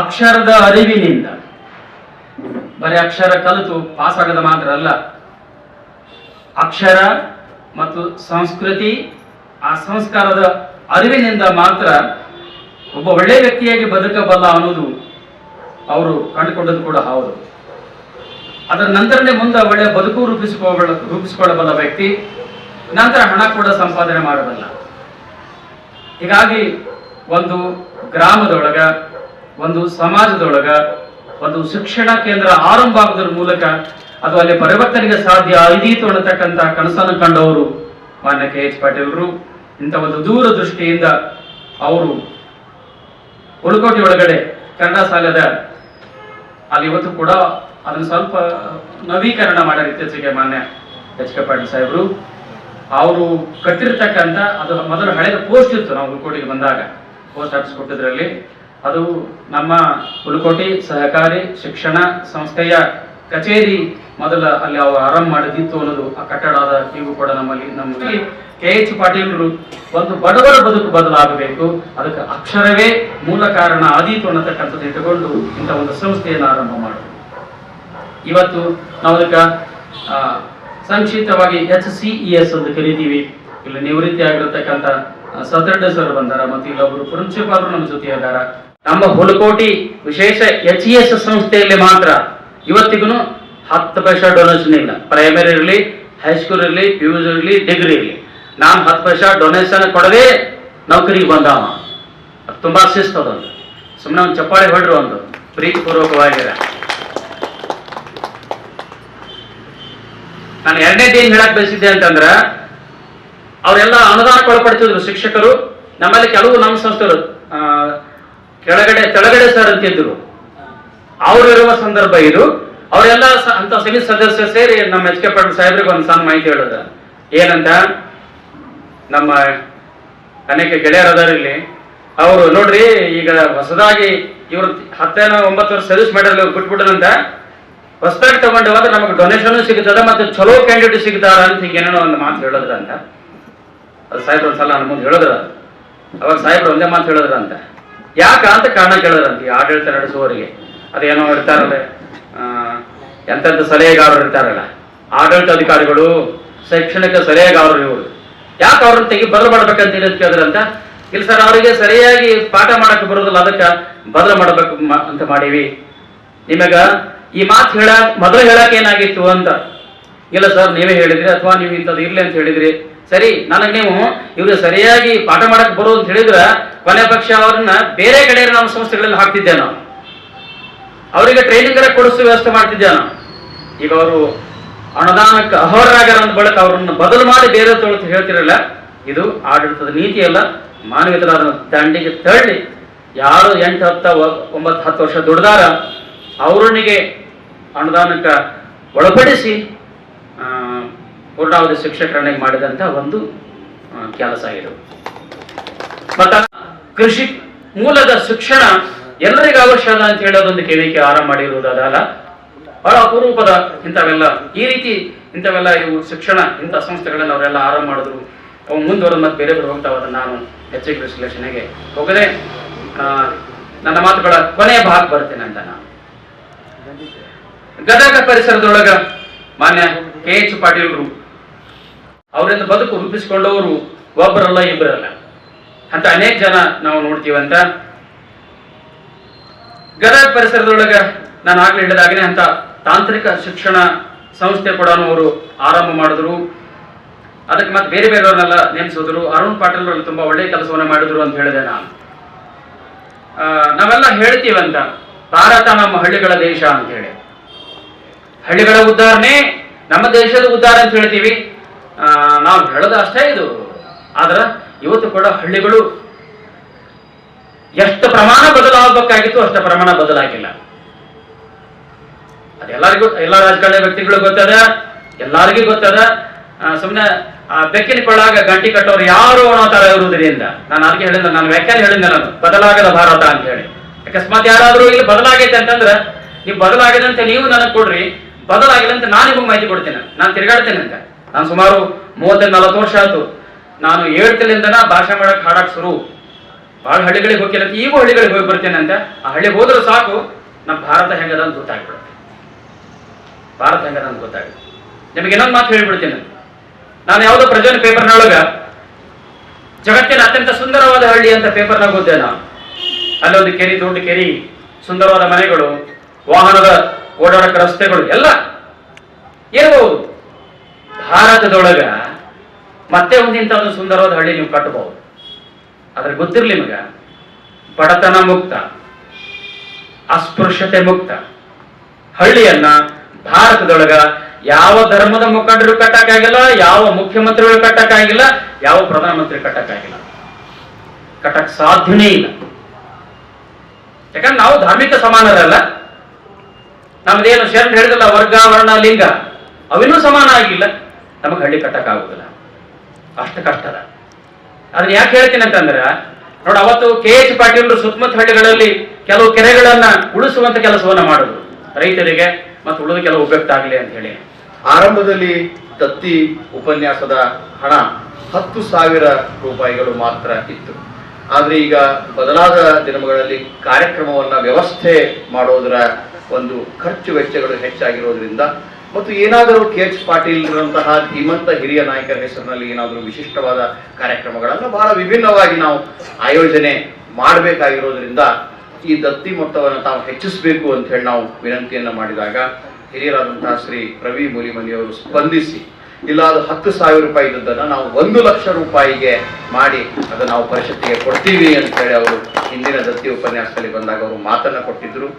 ಅಕ್ಷರದ ಅರಿವಿನಿಂದ, ಬರೀ ಅಕ್ಷರ ಕಲಿತು ಪಾಸ್ ಆಗೋದು ಮಾತ್ರ ಅಲ್ಲ, ಅಕ್ಷರ ಮತ್ತು ಸಂಸ್ಕೃತಿ ಆ ಸಂಸ್ಕಾರದ ಅರಿವಿನಿಂದ ಮಾತ್ರ ಒಬ್ಬ ಒಳ್ಳೆ ವ್ಯಕ್ತಿಯಾಗಿ ಬದುಕಬಲ್ಲ ಅನ್ನೋದು ಅವರು ಕಂಡುಕೊಂಡದ್ದು ಕೂಡ ಹೌದು. ಅದರ ನಂತರನೇ ಮುಂದೆ ಒಳ್ಳೆ ಬದುಕು ರೂಪಿಸಿಕೊಳ್ಳಬಲ್ಲ ವ್ಯಕ್ತಿ, ನಂತರ ಹಣ ಕೂಡ ಸಂಪಾದನೆ ಮಾಡಬಲ್ಲ. ಹೀಗಾಗಿ ಒಂದು ಗ್ರಾಮದೊಳಗ, ಒಂದು ಸಮಾಜದೊಳಗ ಒಂದು ಶಿಕ್ಷಣ ಕೇಂದ್ರ ಆರಂಭ ಆಗೋದ್ರ ಮೂಲಕ ಅದು ಅಲ್ಲಿ ಪರಿವರ್ತನೆಗೆ ಸಾಧ್ಯ ಆದೀತು ಅನ್ನತಕ್ಕಂಥ ಕನಸನ್ನು ಕಂಡವರು ಮಾನ್ಯ KH ಪಾಟೀಲ್ರು. ಇಂಥ ಒಂದು ದೂರದೃಷ್ಟಿಯಿಂದ ಅವರು ಹುಲಕೋಟಿ ಒಳಗಡೆ ಕನ್ನಡ ಶಾಲೆದ ಅಲ್ಲಿ ಇವತ್ತು ಕೂಡ ಅದನ್ನು ಸ್ವಲ್ಪ ನವೀಕರಣ ಮಾಡ್ಯಾರ ಇತ್ತೀಚೆಗೆ ಮಾನ್ಯ HK ಪಾಟೀಲ್ ಸಾಹೇಬರು. ಅವರು ಕಟ್ಟಿರ್ತಕ್ಕಂಥ ಅದು ಮೊದಲು ಹಳೆಯ ಪೋಸ್ಟ್ ಇತ್ತು. ನಾವು ಹುಲಕೋಟಿಗೆ ಬಂದಾಗ ಪೋಸ್ಟ್ ಆಫೀಸ್ ಕೊಟ್ಟಿದ್ರಲ್ಲಿ ಅದು ನಮ್ಮ ಹುಲಕೋಟಿ ಸಹಕಾರಿ ಶಿಕ್ಷಣ ಸಂಸ್ಥೆಯ ಕಚೇರಿ ಮೊದಲ ಅಲ್ಲಿ ಅವರು ಆರಂಭ ಮಾಡಿದಿತ್ತು ಅನ್ನೋದು ಆ ಕಟ್ಟಡ ಆದ ಇವು ಕೂಡ ನಮ್ಮಲ್ಲಿ KH ಪಾಟೀಲ್ರು ಒಂದು ಬಡವರ ಬದುಕು ಬದಲಾಗಬೇಕು, ಅದಕ್ಕೆ ಅಕ್ಷರವೇ ಮೂಲ ಕಾರಣ ಆದೀತು ಅನ್ನತಕ್ಕಂಥದ್ದು ಇಟ್ಟುಕೊಂಡು ಇಂಥ ಒಂದು ಸಂಸ್ಥೆಯನ್ನು ಆರಂಭ ಮಾಡಿದ್ರು. ಇವತ್ತು ನಾವು ಅದಕ್ಕೆ ಸಂಕ್ಷಿಪ್ತವಾಗಿ HCES ಅಂತ ಕರಿತೀವಿ. ಇಲ್ಲಿ ನಿವೃತ್ತಿ ಆಗಿರತಕ್ಕಂಥ ಸದರ್ಡೆ ಸರ್ ಬಂದಾರ ಮತ್ತು ಇಲ್ಲೊಬ್ರು ಪ್ರಿನ್ಸಿಪಾಲ್ರು ನಮ್ಮ ಜೊತೆ ಇದ್ದಾರ. ನಮ್ಮ ಹುಲಕೋಟಿ ವಿಶೇಷ HES ಸಂಸ್ಥೆಯಲ್ಲಿ ಮಾತ್ರ ಇವತ್ತಿಗೂ 10 ಪೈಸಾ ಡೊನೇಷನ್ ಇಲ್ಲ. ಪ್ರೈಮರಿ ಇರಲಿ, ಹೈಸ್ಕೂಲ್ ಇರಲಿ, PU ಇರಲಿ, ಡಿಗ್ರಿ ಇರಲಿ, ನಾನು 10 ಪೈಸಾ ಡೊನೇಷನ್ ಕೊಡದೆ ನೌಕರಿಗೆ ಬಂದಾವ. ಅದು ತುಂಬಾ ಶಿಸ್ತು. ಅದೊಂದು ಸುಮ್ಮನೆ ಒಂದು ಚಪ್ಪಾಳೆ ಹೊಡ್ರು, ಒಂದು ಪ್ರೀತಿಪೂರ್ವಕವಾಗಿರ. ನಾನು ಎರಡನೇದು ಏನ್ ಹೇಳಕ್ ಬಯಸಿದ್ದೆ ಅಂತಂದ್ರ, ಅವರೆಲ್ಲ ಅನುದಾನಕ್ಕೆ ಒಳಪಡ್ತಿದ್ರು ಶಿಕ್ಷಕರು. ನಮ್ಮಲ್ಲಿ ಕೆಲವು ನಮ್ಮ ಸಂಸ್ಥೆಗಳು ಕೆಳಗಡೆ ಸರ್ ಅಂತಿದ್ರು. ಅವ್ರಿರುವ ಸಂದರ್ಭ ಇದು. ಅವರೆಲ್ಲ ಅಂತ ಸಮಿತಿ ಸದಸ್ಯ ಸೇರಿ ನಮ್ಮ HK ಪಾಟೀಲ್ ಸಾಹೇಬ್ರಿಗೆ ಒಂದು ಸಣ್ಣ ಮಾಹಿತಿ ಹೇಳಿದ್ರ. ಏನಂತ, ನಮ್ಮ ಅನೇಕ ಗೆಳೆಯರದಾರ ಇಲ್ಲಿ, ಅವರು ನೋಡ್ರಿ ಈಗ ಹೊಸದಾಗಿ ಇವ್ರು 10-9 ವರ್ಷ ಸರ್ವಿಸ್ ಮಾಡಿರಲಿ, ಬಿಟ್ಬಿಟ್ರಂತ ಹೊಸದಾಗಿ ತಗೊಂಡು ಹೋದ್ರೆ ನಮಗೆ ಡೊನೇಷನ್ ಸಿಗುತ್ತದ ಮತ್ತೆ ಚಲೋ ಕ್ಯಾಂಡಿಡೇಟ್ ಸಿಗ್ತಾರ ಅಂತ ಈಗ ಏನೇನೋ ಒಂದು ಮಾತು ಹೇಳಿದ್ರ ಅಂತ. ಅದು ಸಾಹೇಬ್ರು ಒಂದ್ಸಲ ನನ್ನ ಮುಂದೆ ಹೇಳಿದ್ರ. ಅವಾಗ ಸಾಹೇಬ್ರು ಒಂದೇ ಮಾತು ಹೇಳಿದ್ರ ಅಂತ. ಯಾಕ ಅಂತ ಕಾರಣ ಕೇಳಿದ್ರಂತ. ಈ ಆಡಳಿತ ನಡೆಸುವವರಿಗೆ ಅದೇನೋ ಇರ್ತಾರಲ್ಲ, ಎಂತೆಂಥ ಸಲಹೆಗಾರರು ಇರ್ತಾರಲ್ಲ, ಆಡಳಿತ ಅಧಿಕಾರಿಗಳು, ಶೈಕ್ಷಣಿಕ ಸಲಹೆಗಾರರು, ಇವರು ಯಾಕೆ ಅವ್ರನ್ನ ಬದಲು ಮಾಡ್ಬೇಕಂತ ಕೇಳಿದ್ರಂತ. ಇಲ್ಲ ಸರ್, ಅವರಿಗೆ ಸರಿಯಾಗಿ ಪಾಠ ಮಾಡಕ್ಕೆ ಬರೋದಿಲ್ಲ, ಅದಕ್ಕೆ ಬದಲು ಮಾಡ್ಬೇಕು ಅಂತ ಮಾಡೀವಿ. ನಿಮಗ ಈ ಮಾತು ಮೊದಲು ಹೇಳಕ್ ಏನಾಗಿತ್ತು ಅಂತ. ಇಲ್ಲ ಸರ್, ನೀವೇ ಹೇಳಿದ್ರಿ ಅಥವಾ ನೀವು ಇಂಥದ್ದು ಇರ್ಲಿ ಅಂತ ಹೇಳಿದ್ರಿ. ಸರಿ, ನನಗೆ ನೀವು ಇವ್ರು ಸರಿಯಾಗಿ ಪಾಠ ಮಾಡಕ್ ಬರೋದು ಅಂತ ಹೇಳಿದ್ರ ಕೊನೆ ಪಕ್ಷ ಅವ್ರನ್ನ ಬೇರೆ ಕಡೆ ನಮ್ಮ ಸಂಸ್ಥೆಗಳಲ್ಲಿ ಹಾಕ್ತಿದ್ದೆ ನಾವು, ಅವರಿಗೆ ಟ್ರೈನಿಂಗ್ ಕೊಡಿಸೋ ವ್ಯವಸ್ಥೆ ಮಾಡ್ತಿದ್ದೆ ನಾವು. ಈಗ ಅವರು ಅನುದಾನಕ್ಕೆ ಅರ್ಹರಾಗ್ಯಾರ ಅಂದ ಬಳಿಕ ಅವ್ರನ್ನ ಬದಲು ಮಾಡಿ ಬೇರೆ ತೊಳೆದು ಹೇಳ್ತಿರಲ್ಲ, ಇದು ಆಡಳಿತದ ನೀತಿ ಅಲ್ಲ. ಮಾನವೀಯತದ ದಂಡಿಗೆ ತಳ್ಳಿ ಯಾರು 8, 10, 9, 10 ವರ್ಷ ದುಡ್ದಾರ ಅವರನಿಗೆ ಅನುದಾನಕ್ಕೆ ಒಳಪಡಿಸಿ ಪೂರ್ಣಾವಧಿ ಶಿಕ್ಷಕರನ್ನಾಗಿ ಮಾಡಿದಂಥ ಒಂದು ಕೆಲಸ ಇದು. ಮತ್ತ ಕೃಷಿ ಮೂಲದ ಶಿಕ್ಷಣ ಎಲ್ಲರಿಗೂ ಅವಶ್ಯಕ ಅಂತ ಹೇಳೋದೊಂದು ಕೇಳಿಕೆ ಆರಂಭ ಮಾಡಿರುವುದಲ್ಲ, ಬಹಳ ಅಪರೂಪದ ಇಂಥವೆಲ್ಲ ಈ ರೀತಿ ಇಂಥವೆಲ್ಲ ಇವು ಶಿಕ್ಷಣ ಇಂಥ ಸಂಸ್ಥೆಗಳನ್ನು ಅವರೆಲ್ಲ ಆರಂಭ ಮಾಡಿದ್ರು. ಅವು ಮುಂದುವರೆದು ಮತ್ತೆ ಬೇರೆ ಹೋಗ್ತಾವ. ನಾನು ಹೆಚ್ಚಿಗೆ ವಿಶ್ಲೇಷಣೆಗೆ ಹೋಗದೆ ನನ್ನ ಮಾತುಗಳ ಕೊನೆಯ ಭಾಗ ಬರ್ತೇನೆ ಅಂತ. ನಾನು ಗದಗ ಪರಿಸರದೊಳಗ ಮಾನ್ಯ KH ಪಾಟೀಲ್ರು ಅವರಿಂದ ಬದುಕು ರೂಪಿಸಿಕೊಂಡವರು ಒಬ್ಬರಲ್ಲ, ಇಬ್ಬರಲ್ಲ, ಅಂತ ಅನೇಕ ಜನ ನಾವು ನೋಡ್ತೀವಂತ. ಗದಗ ಪರಿಸರದೊಳಗ ನಾನು ಆಗ್ಲೇ ಹೇಳಿದಾಗನೇ ಅಂತ ತಾಂತ್ರಿಕ ಶಿಕ್ಷಣ ಸಂಸ್ಥೆ ಕೂಡ ಅವರು ಆರಂಭ ಮಾಡಿದ್ರು. ಅದಕ್ಕೆ ಮತ್ತೆ ಬೇರೆ ಬೇರೆಯವ್ರನ್ನೆಲ್ಲ ನೇಮಿಸಿದ್ರು. ಅರುಣ್ ಪಾಟೀಲ್ ಅವರು ತುಂಬಾ ಒಳ್ಳೆಯ ಕೆಲಸವನ್ನ ಮಾಡಿದ್ರು ಅಂತ ಹೇಳಿದೆ ನಾನು. ನಾವೆಲ್ಲ ಹೇಳ್ತೀವಂತ, ಭಾರತ ನಮ್ಮ ಹಳ್ಳಿಗಳ ದೇಶ ಅಂತ ಹೇಳಿ. ಹಳ್ಳಿಗಳ ಉದ್ಧಾರಣೆ ನಮ್ಮ ದೇಶದ ಉದ್ಧಾರ ಅಂತ ಹೇಳ್ತೀವಿ. ನಾವು ಹೇಳೋದು ಅಷ್ಟೇ ಇದು. ಆದ್ರೆ ಇವತ್ತು ಕೂಡ ಹಳ್ಳಿಗಳು ಎಷ್ಟು ಪ್ರಮಾಣ ಬದಲಾಗಬೇಕಾಗಿತ್ತು ಅಷ್ಟು ಪ್ರಮಾಣ ಬದಲಾಗಿಲ್ಲ. ಅದೆಲ್ಲರಿಗೂ, ಎಲ್ಲ ರಾಜಕಾರಣಿ ವ್ಯಕ್ತಿಗಳು ಗೊತ್ತದ, ಎಲ್ಲರಿಗೂ ಗೊತ್ತದ. ಸುಮ್ಮನೆ ಬೆಕ್ಕಿನ ಕೊಳ್ಳಾಗ ಗಂಟಿ ಕಟ್ಟೋರು ಯಾರು ಅನ್ನೋತರ ಇರುವುದರಿಂದ ನಾನು ಅದಕ್ಕೆ ಹೇಳಿದ, ನಾನು ವ್ಯಾಖ್ಯಾನ ಹೇಳಿದ್ದೆ ನಾನು, ಬದಲಾಗದ ಭಾರತ ಅಂತ ಹೇಳಿ. ಅಕಸ್ಮಾತ್ ಯಾರಾದ್ರೂ ಇಲ್ಲಿ ಬದಲಾಗೈತೆ ಅಂತಂದ್ರೆ, ನೀವು ಬದಲಾಗಿದೆ ನೀವು ನನಗೆ ಕೊಡ್ರಿ, ಬದಲಾಗಿಲ್ಲ ಅಂತ ನಾನು ನಿಮಗೆ ಮಾಹಿತಿ ಕೊಡ್ತೇನೆ. ನಾನು ತಿರುಗಾಡ್ತೇನೆ ಅಂತ. ನಾನು ಸುಮಾರು 30-40 ವರ್ಷ ಆಯ್ತು. ನಾನು 7 ಭಾಷೆ ಮಾಡಕ್ ಹಾಡಕ್ ಶುರು ಭಾಳ ಹಳ್ಳಿಗಳಿಗೆ ಹೋಗಿಲ್ಲ ಅಂತ ಈಗೂ ಹಳ್ಳಿಗಳಿಗೆ ಹೋಗಿ ಬರ್ತೇನೆ ಅಂತ. ಆ ಹಳ್ಳಿಗೆ ಹೋದ್ರೆ ಸಾಕು ನಮ್ಮ ಭಾರತ ಹೆಂಗದ ಅಂತ ಗೊತ್ತಾಗ್ಬಿಡುತ್ತೆ. ಭಾರತ ಹೆಂಗದ ಅಂತ ಗೊತ್ತಾಗುತ್ತೆ. ನಿಮಗೆ ಇನ್ನೊಂದು ಮಾತು ಹೇಳ್ಬಿಡ್ತೀನಿ. ನಾನು ಯಾವುದೋ ಪ್ರಜೆನ ಪೇಪರ್ನೊಳಗ ಜಗತ್ತಿನ ಅತ್ಯಂತ ಸುಂದರವಾದ ಹಳ್ಳಿ ಅಂತ ಪೇಪರ್ನಾಗ ಓದ್ದೆ ನಾನು. ಅಲ್ಲೊಂದು ಕೆರಿ, ದೊಡ್ಡ ಕೆರಿ, ಸುಂದರವಾದ ಮನೆಗಳು, ವಾಹನದ ಓಡಾಡಕ್ಕೆ ರಸ್ತೆಗಳು ಎಲ್ಲ ಇರಬಹುದು. ಭಾರತದೊಳಗ ಮತ್ತೆ ಒಂದಿಂತ ಒಂದು ಸುಂದರವಾದ ಹಳ್ಳಿ ನೀವು ಕಟ್ಟಬಹುದು. ಆದ್ರೆ ಗೊತ್ತಿರ್ಲಿ ನಿಮಗ, ಬಡತನ ಮುಕ್ತ, ಅಸ್ಪೃಶ್ಯತೆ ಮುಕ್ತ ಹಳ್ಳಿಯನ್ನ ಭಾರತದೊಳಗ ಯಾವ ಧರ್ಮದ ಮುಖಂಡರು ಕಟ್ಟಕ್ಕಾಗಿಲ್ಲ, ಯಾವ ಮುಖ್ಯಮಂತ್ರಿಗಳು ಕಟ್ಟಕ್ಕಾಗಿಲ್ಲ, ಯಾವ ಪ್ರಧಾನಮಂತ್ರಿ ಕಟ್ಟಕ್ಕಾಗಿಲ್ಲ, ಕಟ್ಟಕ್ ಸಾಧ್ಯನೇ ಇಲ್ಲ. ಯಾಕಂದ್ರೆ ನಾವು ಧಾರ್ಮಿಕ ಸಮಾನರಲ್ಲ. ನಮ್ದೇನು ಶರಣ ಹೇಳಿದಲ್ಲ, ವರ್ಗ ವರ್ಣ ಲಿಂಗ ಅವಿನ್ನೂ ಸಮಾನ ಆಗಿಲ್ಲ. ನಮಗೆ ಹಳ್ಳಿ ಕಟ್ಟಕ್ಕಾಗುದಿಲ್ಲ, ಅಷ್ಟು ಕಷ್ಟದ. ಅದನ್ನ ಯಾಕೆ ಹೇಳ್ತೀನಿ ಅಂತಂದ್ರೆ, ನೋಡ, ಅವತ್ತು KH ಪಾಟೀಲ್ ಸುತ್ತಮುತ್ತ ಹಳ್ಳಿಗಳಲ್ಲಿ ಕೆಲವು ಕೆರೆಗಳನ್ನ ಉಳಿಸುವಂತ ಕೆಲಸವನ್ನ ಮಾಡಿದ್ರು, ರೈತರಿಗೆ ಮತ್ತು ಉಳಿದ ಕೆಲವು ಉಪಯುಕ್ತ ಆಗಲಿ ಅಂತ ಹೇಳಿ. ಆರಂಭದಲ್ಲಿ ದತ್ತಿ ಉಪನ್ಯಾಸದ ಹಣ 10,000 ರೂಪಾಯಿಗಳು ಮಾತ್ರ ಇತ್ತು. ಆದ್ರೆ ಈಗ ಬದಲಾದ ದಿನಗಳಲ್ಲಿ ಕಾರ್ಯಕ್ರಮವನ್ನ ವ್ಯವಸ್ಥೆ ಮಾಡೋದರ ಒಂದು ಖರ್ಚು ವೆಚ್ಚಗಳು ಹೆಚ್ಚಾಗಿರೋದ್ರಿಂದ ಮತ್ತು ಏನಾದರೂ KH ಪಾಟೀಲ್ರಂತಹ ಧೀಮಂತ ಹಿರಿಯ ನಾಯಕರ ಹೆಸರಿನಲ್ಲಿ ಏನಾದರೂ ವಿಶಿಷ್ಟವಾದ ಕಾರ್ಯಕ್ರಮಗಳನ್ನು ಬಹಳ ವಿಭಿನ್ನವಾಗಿ ನಾವು ಆಯೋಜನೆ ಮಾಡಬೇಕಾಗಿರೋದ್ರಿಂದ ಈ ದತ್ತಿ ಮೊತ್ತವನ್ನು ತಾವು ಹೆಚ್ಚಿಸಬೇಕು ಅಂತ ಹೇಳಿ ನಾವು ವಿನಂತಿಯನ್ನ ಮಾಡಿದಾಗ ಹಿರಿಯರಾದಂತಹ ಶ್ರೀ ರವಿ ಮೂಲಿಮನಿಯವರು ಸ್ಪಂದಿಸಿ, ಇಲ್ಲ ಅದು 10,000 ರೂಪಾಯಿ ಇದ್ದದ್ದನ್ನು ನಾವು 1 ಲಕ್ಷ ರೂಪಾಯಿಗೆ ಮಾಡಿ ಅದನ್ನು ನಾವು ಪರಿಷತ್ತಿಗೆ ಕೊಡ್ತೀವಿ ಅಂತ ಹೇಳಿ ಅವರು ಹಿಂದಿನ ದತ್ತಿ ಉಪನ್ಯಾಸದಲ್ಲಿ ಬಂದಾಗ ಅವರು ಮಾತನ್ನ ಕೊಟ್ಟಿದ್ರು.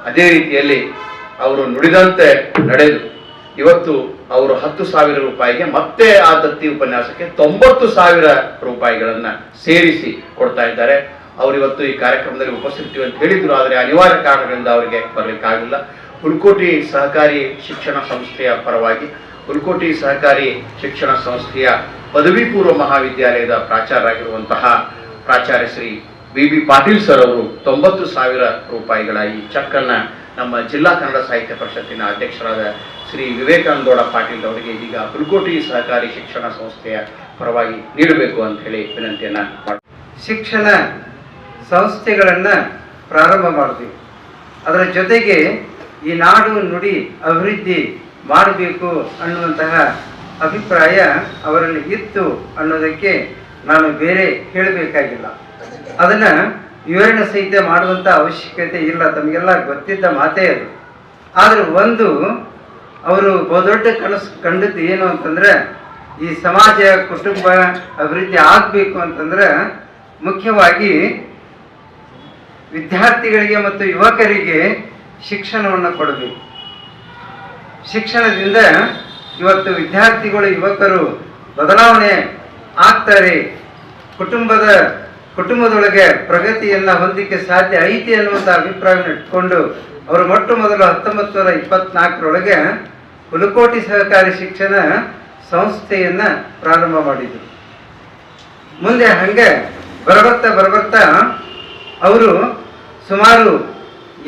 ಅದೇ ರೀತಿಯಲ್ಲಿ ಅವರು ನುಡಿದಂತೆ ನಡೆದು ಇವತ್ತು ಅವರು 10,000 ರೂಪಾಯಿಗೆ ಮತ್ತೆ ಆ ದತ್ತಿ ಉಪನ್ಯಾಸಕ್ಕೆ 90,000 ರೂಪಾಯಿಗಳನ್ನ ಸೇರಿಸಿ ಕೊಡ್ತಾ ಇದ್ದಾರೆ. ಅವರು ಇವತ್ತು ಈ ಕಾರ್ಯಕ್ರಮದಲ್ಲಿ ಉಪಸ್ಥಿತಿ ಅಂತ ಹೇಳಿದ್ರು, ಆದರೆ ಅನಿವಾರ್ಯ ಕಾರಣಗಳಿಂದ ಅವರಿಗೆ ಬರಲಿಕ್ಕಾಗಲಿಲ್ಲ. ಹುಲ್ಕೋಟಿ ಸಹಕಾರಿ ಶಿಕ್ಷಣ ಸಂಸ್ಥೆಯ ಪರವಾಗಿ ಹುಲ್ಕೋಟಿ ಸಹಕಾರಿ ಶಿಕ್ಷಣ ಸಂಸ್ಥೆಯ ಪದವಿ ಪೂರ್ವ ಮಹಾವಿದ್ಯಾಲಯದ ಪ್ರಾಚಾರ್ಯರಾಗಿರುವಂತಹ ಪ್ರಾಚಾರ್ಯ ಶ್ರೀ BB ಪಾಟೀಲ್ ಸರ್ ಅವರು 90,000 ರೂಪಾಯಿಗಳ ಈ ಚೆಕ್ ಅನ್ನ ನಮ್ಮ ಜಿಲ್ಲಾ ಕನ್ನಡ ಸಾಹಿತ್ಯ ಪರಿಷತ್ತಿನ ಅಧ್ಯಕ್ಷರಾದ ಶ್ರೀ ವಿವೇಕಾನಂದಗೌಡ ಪಾಟೀಲ್ ಅವರಿಗೆ ಈಗ ಹುಲ್ಕೋಟಿ ಸಹಕಾರಿ ಶಿಕ್ಷಣ ಸಂಸ್ಥೆಯ ಪರವಾಗಿ ನೀಡಬೇಕು ಅಂತ ಹೇಳಿ ವಿನಂತಿಯನ್ನ ಮಾಡಿ ಶಿಕ್ಷಣ ಸಂಸ್ಥೆಗಳನ್ನ ಪ್ರಾರಂಭ ಮಾಡಿದ್ವಿ. ಅದರ ಜೊತೆಗೆ ಈ ನಾಡು ನುಡಿ ಅಭಿವೃದ್ಧಿ ಮಾಡಬೇಕು ಅನ್ನುವಂತಹ ಅಭಿಪ್ರಾಯ ಅವರಲ್ಲಿ ಇತ್ತು ಅನ್ನೋದಕ್ಕೆ ನಾನು ಬೇರೆ ಹೇಳಬೇಕಾಗಿಲ್ಲ. ಅದನ್ನ ವಿವರಣೆ ಸಹಿತ ಮಾಡುವಂಥ ಅವಶ್ಯಕತೆ ಇಲ್ಲ, ತಮಗೆಲ್ಲ ಗೊತ್ತಿದ್ದ ಮಾತೇ ಅದು. ಆದರೆ ಒಂದು ಅವರು ಬಹುದೊಡ್ಡ ಕನಸು ಕಂಡದ್ದು ಏನು ಅಂತಂದ್ರೆ, ಈ ಸಮಾಜ ಕುಟುಂಬ ಅಭಿವೃದ್ಧಿ ಆಗಬೇಕು ಅಂತಂದ್ರೆ ಮುಖ್ಯವಾಗಿ ವಿದ್ಯಾರ್ಥಿಗಳಿಗೆ ಮತ್ತು ಯುವಕರಿಗೆ ಶಿಕ್ಷಣವನ್ನು ಕೊಡಬೇಕು. ಶಿಕ್ಷಣದಿಂದ ಇವತ್ತು ವಿದ್ಯಾರ್ಥಿಗಳು ಯುವಕರು ಬದಲಾವಣೆ ಆಗ್ತಾರೆ, ಕುಟುಂಬದೊಳಗೆ ಪ್ರಗತಿಯನ್ನು ಹೊಂದಲಿಕ್ಕೆ ಸಾಧ್ಯ ಐತಿ ಅನ್ನುವಂಥ ಅಭಿಪ್ರಾಯವನ್ನು ಇಟ್ಕೊಂಡು ಅವರು ಮೊಟ್ಟ ಮೊದಲು 1924ರೊಳಗೆ ಹುಲಕೋಟಿ ಸಹಕಾರಿ ಶಿಕ್ಷಣ ಸಂಸ್ಥೆಯನ್ನ ಪ್ರಾರಂಭ ಮಾಡಿದರು. ಮುಂದೆ ಹಂಗೆ ಬರಬರ್ತಾ ಅವರು ಸುಮಾರು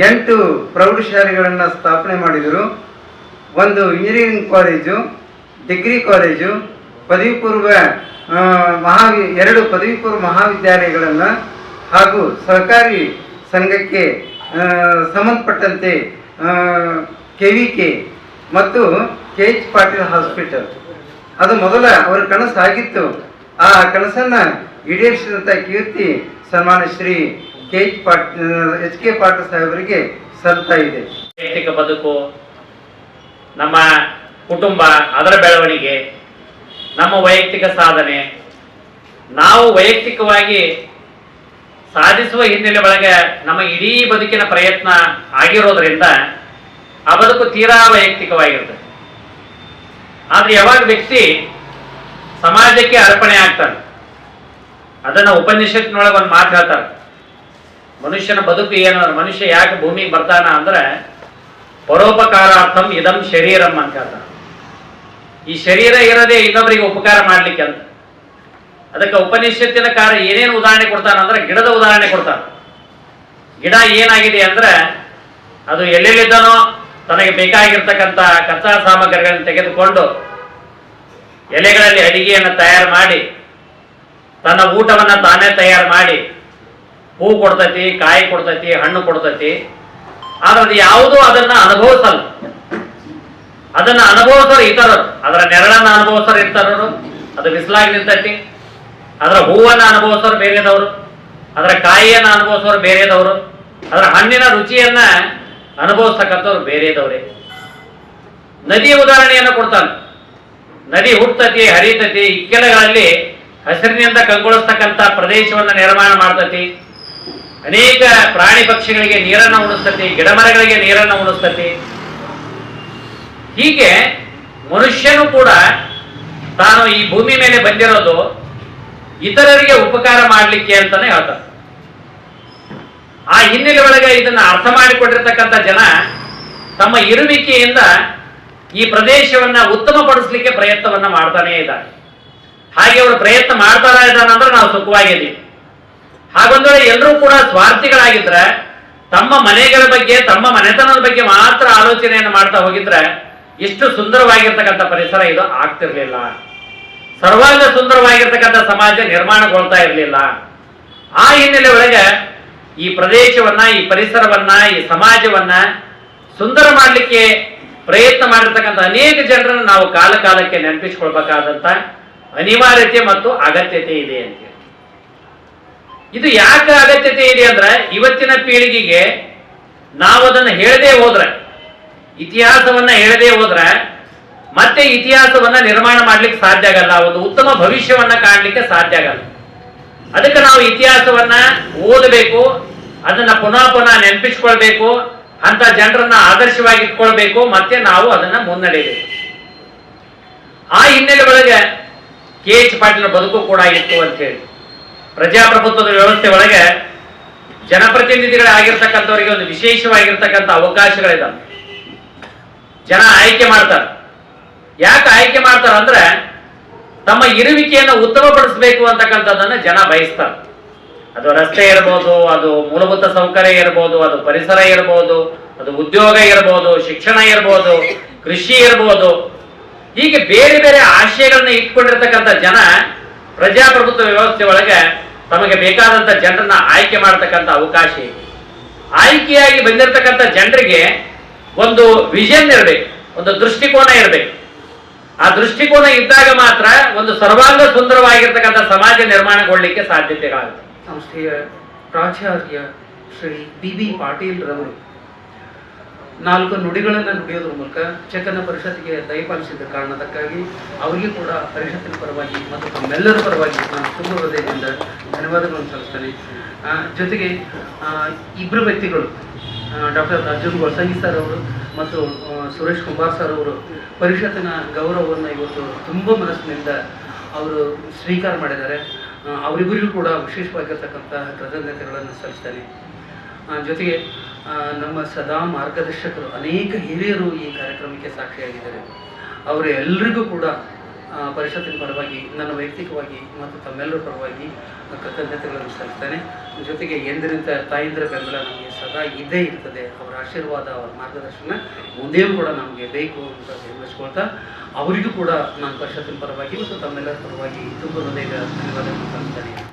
8 ಪ್ರೌಢಶಾಲೆಗಳನ್ನು ಸ್ಥಾಪನೆ ಮಾಡಿದರು. ಒಂದು ಇಂಜಿನಿಯರಿಂಗ್ ಕಾಲೇಜು, ಡಿಗ್ರಿ ಕಾಲೇಜು, ಪದವಿ ಪೂರ್ವ 2 ಪದವಿ ಪೂರ್ವ ಮಹಾವಿದ್ಯಾಲಯಗಳನ್ನು ಹಾಗೂ ಸಹಕಾರಿ ಸಂಘಕ್ಕೆ ಸಂಬಂಧಪಟ್ಟಂತೆ KVK ಮತ್ತು KH ಪಾಟೀಲ್ ಹಾಸ್ಪಿಟಲ್ ಅದು ಮೊದಲ ಅವರ ಕನಸಾಗಿತ್ತು. ಆ ಕನಸನ್ನು ಈಡೇರಿಸಿದಂಥ ಕೀರ್ತಿ ಸನ್ಮಾನ್ಯ ಶ್ರೀ HK ಪಾಟೀಲ್ ಸಾಹೇಬರಿಗೆ ಸಲ್ತಾ ಇದೆ. ವೈಯಕ್ತಿಕ ಬದುಕು, ನಮ್ಮ ಕುಟುಂಬ, ಅದರ ಬೆಳವಣಿಗೆ, ನಮ್ಮ ವೈಯಕ್ತಿಕ ಸಾಧನೆ, ನಾವು ವೈಯಕ್ತಿಕವಾಗಿ ಸಾಧಿಸುವ ಹಿನ್ನೆಲೆ ಒಳಗೆ ನಮ್ಮ ಇಡೀ ಬದುಕಿನ ಪ್ರಯತ್ನ ಆಗಿರೋದ್ರಿಂದ ಆ ಬದುಕು ತೀರಾ ವೈಯಕ್ತಿಕವಾಗಿರ್ತದೆ. ಆದರೆ ಯಾವಾಗ ವ್ಯಕ್ತಿ ಸಮಾಜಕ್ಕೆ ಅರ್ಪಣೆ ಆಗ್ತಾನೆ, ಅದನ್ನು ಉಪನಿಷತ್ನೊಳಗೆ ಒಂದು ಮಾತು ಹೇಳ್ತಾರೆ, ಮನುಷ್ಯನ ಬದುಕು ಏನು, ಮನುಷ್ಯ ಯಾಕೆ ಭೂಮಿಗೆ ಬರ್ತಾನ ಅಂದ್ರೆ ಪರೋಪಕಾರಾರ್ಥಂ ಇದಂ ಶರೀರಂ ಅಂತ ಹೇಳ್ತಾನೆ. ಈ ಶರೀರ ಇರೋದೇ ಇನ್ನೊಬ್ಬರಿಗೆ ಉಪಕಾರ ಮಾಡ್ಲಿಕ್ಕೆ ಅಂತ. ಅದಕ್ಕೆ ಉಪನಿಷತ್ತಿನ ಏನೇನು ಉದಾಹರಣೆ ಕೊಡ್ತಾನೆ ಅಂದ್ರೆ ಗಿಡದ ಉದಾಹರಣೆ ಕೊಡ್ತಾನೆ. ಗಿಡ ಏನಾಗಿದೆ ಅಂದ್ರೆ ಅದು ಎಲ್ಲೆಲ್ಲಿದ್ದಾನೋ ತನಗೆ ಬೇಕಾಗಿರ್ತಕ್ಕಂಥ ಕಚ್ಚಾ ಸಾಮಗ್ರಿಗಳನ್ನು ತೆಗೆದುಕೊಂಡು ಎಲೆಗಳಲ್ಲಿ ಅಡಿಗೆಯನ್ನು ತಯಾರು ಮಾಡಿ ತನ್ನ ಊಟವನ್ನು ತಾನೇ ತಯಾರು ಮಾಡಿ ಹೂ ಕೊಡ್ತೈತಿ, ಕಾಯಿ ಕೊಡ್ತೈತಿ, ಹಣ್ಣು ಕೊಡ್ತೈತಿ. ಆದ್ರೆ ಅದು ಯಾವುದೂ ಅದನ್ನ ಅನುಭವಿಸಲ್ಲ. ಅದನ್ನ ಅನುಭವಿಸೋರು ಇತರರು, ಅದರ ನೆರಳನ್ನ ಅನುಭವಿಸೋರು ಇರ್ತಾರರು, ಅದು ಬಿಸಿಲಾಗಿ ನಿಂತೈತಿ. ಅದರ ಹೂವನ್ನ ಅನುಭವಿಸೋರು ಬೇರೆದವರು, ಅದರ ಕಾಯಿಯನ್ನ ಅನುಭವಿಸೋರು ಬೇರೆದವರು, ಅದರ ಹಣ್ಣಿನ ರುಚಿಯನ್ನ ಅನುಭವಿಸ್ತಕ್ಕಂಥವ್ರು ಬೇರೆದವ್ರೆ. ನದಿಯ ಉದಾಹರಣೆಯನ್ನು ಕೊಡ್ತಾನೆ. ನದಿ ಹುಟ್ಟತತಿ, ಹರಿತತಿ, ಇಕ್ಕೆಲಗಳಲ್ಲಿ ಹಸಿರಿನಿಂದ ಕಂಗೊಳಿಸ್ತಕ್ಕಂಥ ಪ್ರದೇಶವನ್ನು ನಿರ್ಮಾಣ ಮಾಡ್ತತಿ. ಅನೇಕ ಪ್ರಾಣಿ ಪಕ್ಷಿಗಳಿಗೆ ನೀರನ್ನು ಉಣಿಸ್ತತಿ, ಗಿಡ ಮರಗಳಿಗೆ ನೀರನ್ನು ಉಣಿಸ್ತತಿ. ಹೀಗೆ ಮನುಷ್ಯನು ಕೂಡ ತಾನು ಈ ಭೂಮಿ ಮೇಲೆ ಬಂದಿರೋದು ಇತರರಿಗೆ ಉಪಕಾರ ಮಾಡಲಿಕ್ಕೆ ಅಂತಾನೆ ಹೇಳ್ತಾರೆ. ಆ ಹಿನ್ನೆಲೆ ಒಳಗೆ ಇದನ್ನ ಅರ್ಥ ಮಾಡಿಕೊಂಡಿರ್ತಕ್ಕಂಥ ಜನ ತಮ್ಮ ಇರುವಿಕೆಯಿಂದ ಈ ಪ್ರದೇಶವನ್ನ ಉತ್ತಮಪಡಿಸಲಿಕ್ಕೆ ಪ್ರಯತ್ನವನ್ನ ಮಾಡ್ತಾನೇ ಇದ್ದಾರೆ. ಹಾಗೆ ಅವರು ಪ್ರಯತ್ನ ಮಾಡ್ತಾರ ಇದ್ದಾನಂದ್ರೆ ನಾವು ಸುಖವಾಗಿದ್ದೀವಿ. ಹಾಗೊಂದು ವೇಳೆ ಎಲ್ಲರೂ ಕೂಡ ಸ್ವಾರ್ಥಿಗಳಾಗಿದ್ರೆ, ತಮ್ಮ ಮನೆಗಳ ಬಗ್ಗೆ, ತಮ್ಮ ಮನೆತನದ ಬಗ್ಗೆ ಮಾತ್ರ ಆಲೋಚನೆಯನ್ನು ಮಾಡ್ತಾ ಹೋಗಿದ್ರೆ ಎಷ್ಟು ಸುಂದರವಾಗಿರ್ತಕ್ಕಂಥ ಪರಿಸರ ಇದು ಆಗ್ತಿರ್ಲಿಲ್ಲ. ಸರ್ವಾಂಗ ಸುಂದರವಾಗಿರ್ತಕ್ಕಂಥ ಸಮಾಜ ನಿರ್ಮಾಣಗೊಳ್ತಾ ಇರಲಿಲ್ಲ. ಆ ಹಿನ್ನೆಲೆ ಒಳಗೆ ಈ ಪ್ರದೇಶವನ್ನ, ಈ ಪರಿಸರವನ್ನ, ಈ ಸಮಾಜವನ್ನ ಸುಂದರ ಮಾಡಲಿಕ್ಕೆ ಪ್ರಯತ್ನ ಮಾಡಿರ್ತಕ್ಕಂಥ ಅನೇಕ ಜನರನ್ನು ನಾವು ಕಾಲ ಕಾಲಕ್ಕೆ ನೆನಪಿಸ್ಕೊಳ್ಬೇಕಾದಂತ ಅನಿವಾರ್ಯತೆ ಮತ್ತು ಅಗತ್ಯತೆ ಇದೆ ಅಂತ. ಇದು ಯಾಕೆ ಅಗತ್ಯತೆ ಇದೆ ಅಂದ್ರೆ, ಇವತ್ತಿನ ಪೀಳಿಗೆಗೆ ನಾವು ಅದನ್ನು ಹೇಳದೇ ಹೋದ್ರೆ, ಇತಿಹಾಸವನ್ನ ಹೇಳದೇ ಹೋದ್ರೆ ಮತ್ತೆ ಇತಿಹಾಸವನ್ನ ನಿರ್ಮಾಣ ಮಾಡ್ಲಿಕ್ಕೆ ಸಾಧ್ಯ ಆಗಲ್ಲ, ಒಂದು ಉತ್ತಮ ಭವಿಷ್ಯವನ್ನ ಕಾಣಲಿಕ್ಕೆ ಸಾಧ್ಯ ಆಗಲ್ಲ. ಅದಕ್ಕೆ ನಾವು ಇತಿಹಾಸವನ್ನ ಓದಬೇಕು, ಅದನ್ನ ಪುನಃ ಪುನಃ ನೆನಪಿಸ್ಕೊಳ್ಬೇಕು, ಅಂತ ಜನರನ್ನ ಆದರ್ಶವಾಗಿ ಇಟ್ಕೊಳ್ಬೇಕು, ಮತ್ತೆ ನಾವು ಅದನ್ನ ಮುನ್ನಡೆಯಬೇಕು. ಆ ಹಿನ್ನೆಲೆ ಒಳಗೆ KH ಪಾಟೀಲ್ ಬದುಕು ಕೂಡ ಇತ್ತು ಅಂತ ಹೇಳಿ, ಪ್ರಜಾಪ್ರಭುತ್ವದ ವ್ಯವಸ್ಥೆ ಒಳಗೆ ಜನಪ್ರತಿನಿಧಿಗಳಾಗಿರ್ತಕ್ಕಂಥವರಿಗೆ ಒಂದು ವಿಶೇಷವಾಗಿರ್ತಕ್ಕಂಥ ಅವಕಾಶಗಳಿದಾವೆ. ಜನ ಆಯ್ಕೆ ಮಾಡ್ತಾರೆ. ಯಾಕೆ ಆಯ್ಕೆ ಮಾಡ್ತಾರೆ ಅಂದ್ರೆ, ತಮ್ಮ ಇರುವಿಕೆಯನ್ನು ಉತ್ತಮಪಡಿಸಬೇಕು ಅಂತಕ್ಕಂಥದ್ದನ್ನ ಜನ ಬಯಸ್ತಾರೆ. ಅದು ರಸ್ತೆ ಇರ್ಬೋದು, ಅದು ಮೂಲಭೂತ ಸೌಕರ್ಯ ಇರ್ಬೋದು, ಅದು ಪರಿಸರ ಇರ್ಬೋದು, ಅದು ಉದ್ಯೋಗ ಇರ್ಬೋದು, ಶಿಕ್ಷಣ ಇರ್ಬೋದು, ಕೃಷಿ ಇರ್ಬೋದು. ಹೀಗೆ ಬೇರೆ ಬೇರೆ ಆಶಯಗಳನ್ನ ಇಟ್ಕೊಂಡಿರ್ತಕ್ಕಂಥ ಜನ ಪ್ರಜಾಪ್ರಭುತ್ವ ವ್ಯವಸ್ಥೆ ಒಳಗೆ ತಮಗೆ ಬೇಕಾದಂತ ಜನರನ್ನ ಆಯ್ಕೆ ಮಾಡತಕ್ಕಂಥ ಅವಕಾಶ ಇದೆ. ಆಯ್ಕೆಯಾಗಿ ಬಂದಿರತಕ್ಕಂಥ ಜನರಿಗೆ ಒಂದು ವಿಷನ್ ಇರಬೇಕು, ಒಂದು ದೃಷ್ಟಿಕೋನ ಇರಬೇಕು. ಆ ದೃಷ್ಟಿಕೋನ ಇದ್ದಾಗ ಮಾತ್ರ ಒಂದು ಸರ್ವಾಂಗ ಸುಂದರವಾಗಿರ್ತಕ್ಕಂಥ ಸಮಾಜ ನಿರ್ಮಾಣಗೊಳ್ಳಲಿಕ್ಕೆ ಸಾಧ್ಯತೆಗಳಾಗುತ್ತೆ. ಸಂಸ್ಥೆಯ ಪ್ರಾಚಾರ್ಯ ಶ್ರೀ BB ಪಾಟೀಲ್ ರವರು 4 ನುಡಿಗಳನ್ನು ನುಡಿಯೋದ್ರ ಮೂಲಕ ಚೆಕ್ಕನ್ನ ಪರಿಷತ್ತಿಗೆ ದಯಪಾಲಿಸಿದ ಕಾರಣದಕ್ಕಾಗಿ ಅವರಿಗೆ ಕೂಡ ಪರಿಷತ್ತಿನ ಪರವಾಗಿ ಮತ್ತು ತಮ್ಮೆಲ್ಲರ ಪರವಾಗಿ ನಾನು ತುಂಬ ಹೃದಯದಿಂದ ಧನ್ಯವಾದಗಳನ್ನು ಸಲ್ಲಿಸ್ತೇನೆ. ಜೊತೆಗೆ ಇಬ್ಬರು ವ್ಯಕ್ತಿಗಳು, ಡಾಕ್ಟರ್ ಅರ್ಜುನ್ ಗೊಳಸಂಗಿ ಸರ್ ಅವರು ಮತ್ತು ಸುರೇಶ್ ಕುಂಬಾರ್ ಸರ್ ಅವರು ಪರಿಷತ್ತಿನ ಗೌರವವನ್ನು ಇವತ್ತು ತುಂಬ ಮನಸ್ಸಿನಿಂದ ಅವರು ಸ್ವೀಕಾರ ಮಾಡಿದ್ದಾರೆ. ಅವರಿಬ್ಬರಿಗೂ ಕೂಡ ವಿಶೇಷವಾಗಿರ್ತಕ್ಕಂಥ ಕೃತಜ್ಞತೆಗಳನ್ನು ಸಲ್ಲಿಸ್ತೇನೆ. ಜೊತೆಗೆ ನಮ್ಮ ಸದಾ ಮಾರ್ಗದರ್ಶಕರು ಅನೇಕ ಹಿರಿಯರು ಈ ಕಾರ್ಯಕ್ರಮಕ್ಕೆ ಸಾಕ್ಷಿಯಾಗಿದ್ದಾರೆ. ಅವರು ಎಲ್ಲರಿಗೂ ಕೂಡ ಪರಿಷತ್ತಿನ ಪರವಾಗಿ, ನನ್ನ ವೈಯಕ್ತಿಕವಾಗಿ ಮತ್ತು ತಮ್ಮೆಲ್ಲರ ಪರವಾಗಿ ಕೃತಜ್ಞತೆಗಳನ್ನು ಸಲ್ಲಿಸ್ತೇನೆ. ಜೊತೆಗೆ ಎಂದಿನಿಂದ ತಾಯಿಂದ್ರ ಬೆಂಬಲ ನಮಗೆ ಸದಾ ಇದ್ದೇ ಇರ್ತದೆ. ಅವರ ಆಶೀರ್ವಾದ, ಅವರ ಮಾರ್ಗದರ್ಶನ ಮುಂದೆಯೂ ಕೂಡ ನಮಗೆ ಬೇಕು ಅಂತ ಹೇಳಸ್ಕೊಳ್ತಾ, ಅವರಿಗೂ ಕೂಡ ನಾನು ಪರಿಷತ್ತಿನ ಪರವಾಗಿ ಮತ್ತು ತಮ್ಮೆಲ್ಲರ ಪರವಾಗಿ ತುಂಬ ಹೃದಯದ ಧನ್ಯವಾದಗಳನ್ನು ಸಲ್ಲಿಸ್ತೇನೆ.